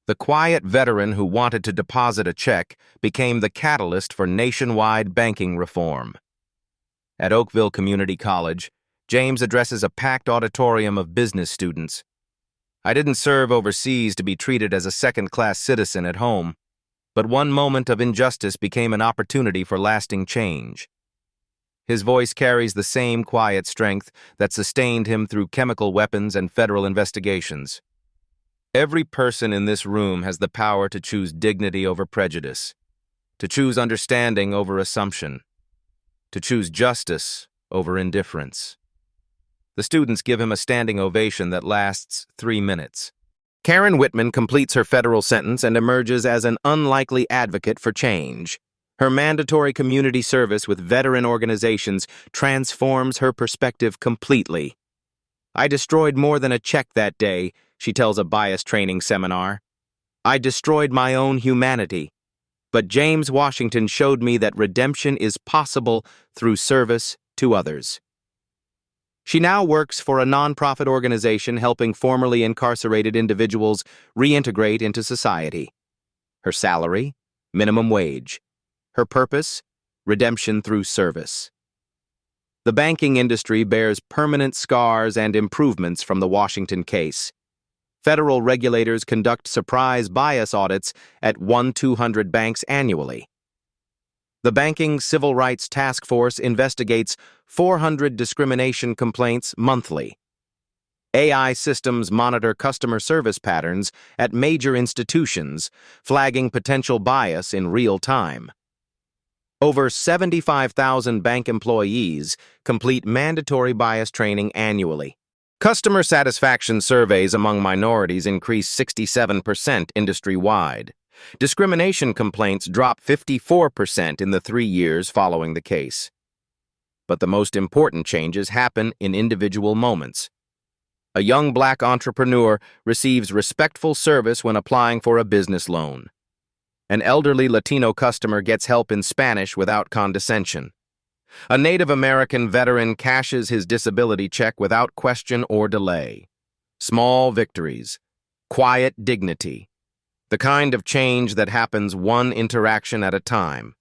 The quiet veteran who wanted to deposit a check became the catalyst for nationwide banking reform. At Oakville Community College, James addresses a packed auditorium of business students. "I didn't serve overseas to be treated as a second-class citizen at home, but one moment of injustice became an opportunity for lasting change." His voice carries the same quiet strength that sustained him through chemical weapons and federal investigations. Every person in this room has the power to choose dignity over prejudice, to choose understanding over assumption, to choose justice over indifference. The students give him a standing ovation that lasts 3 minutes. Karen Whitman completes her federal sentence and emerges as an unlikely advocate for change. Her mandatory community service with veteran organizations transforms her perspective completely. "I destroyed more than a check that day," she tells a bias training seminar. "I destroyed my own humanity. But James Washington showed me that redemption is possible through service to others." She now works for a nonprofit organization helping formerly incarcerated individuals reintegrate into society. Her salary, minimum wage. Her purpose, redemption through service. The banking industry bears permanent scars and improvements from the Washington case. Federal regulators conduct surprise bias audits at 1-200 banks annually. The Banking Civil Rights Task Force investigates 400 discrimination complaints monthly. AI systems monitor customer service patterns at major institutions, flagging potential bias in real time. Over 75,000 bank employees complete mandatory bias training annually. Customer satisfaction surveys among minorities increased 67% industry-wide. Discrimination complaints dropped 54% in the 3 years following the case. But the most important changes happen in individual moments. A young black entrepreneur receives respectful service when applying for a business loan. An elderly Latino customer gets help in Spanish without condescension. A Native American veteran cashes his disability check without question or delay. Small victories, quiet dignity, the kind of change that happens one interaction at a time.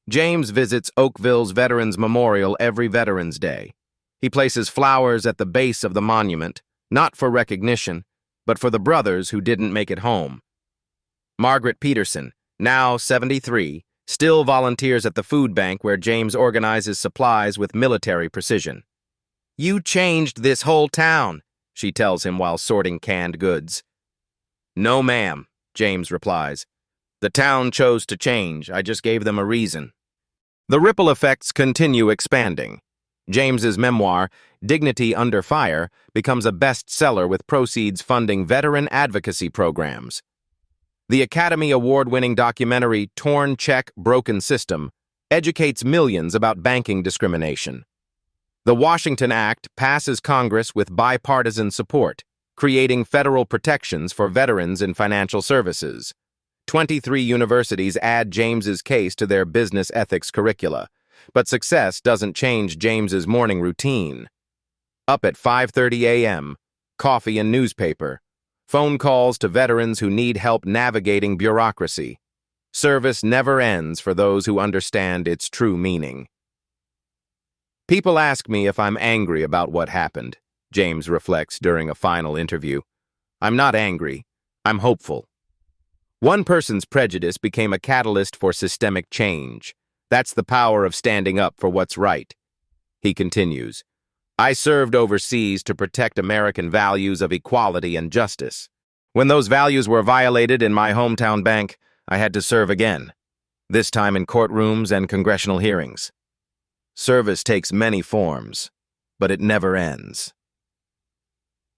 James visits Oakville's Veterans Memorial every Veterans Day. He places flowers at the base of the monument, not for recognition, but for the brothers who didn't make it home. Margaret Peterson, now 73, still volunteers at the food bank where James organizes supplies with military precision. "You changed this whole town," she tells him while sorting canned goods. "No, ma'am," James replies. The town chose to change. I just gave them a reason. The ripple effects continue expanding. James's memoir, Dignity Under Fire, becomes a bestseller with proceeds funding veteran advocacy programs. The Academy Award-winning documentary Torn Check, Broken System educates millions about banking discrimination. The Washington Act passes Congress with bipartisan support, creating federal protections for veterans in financial services. 23 universities add James's case to their business ethics curricula, but success doesn't change James's morning routine. Up at 5:30 a.m., coffee and newspaper, phone calls to veterans who need help navigating bureaucracy. Service never ends for those who understand its true meaning. People ask me if I'm angry about what happened, James reflects during a final interview. I'm not angry. I'm hopeful. One person's prejudice became a catalyst for systemic change. That's the power of standing up for what's right. He continues, I served overseas to protect American values of equality and justice. When those values were violated in my hometown bank, I had to serve again, this time in courtrooms and congressional hearings. Service takes many forms, but it never ends.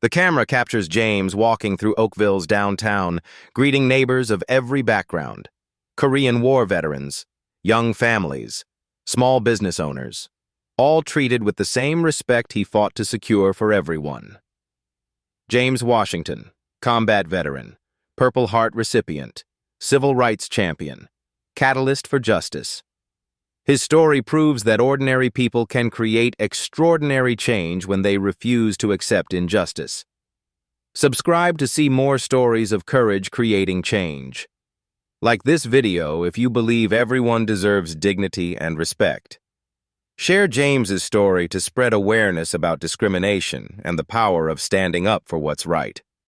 The camera captures James walking through Oakville's downtown, greeting neighbors of every background: Korean War veterans, young families, small business owners, all treated with the same respect he fought to secure for everyone. James Washington, combat veteran, Purple Heart recipient, civil rights champion, catalyst for justice. His story proves that ordinary people can create extraordinary change when they refuse to accept injustice. Subscribe to see more stories of courage creating change. Like this video if you believe everyone deserves dignity and respect. Share James's story to spread awareness about discrimination and the power of standing up for what's right.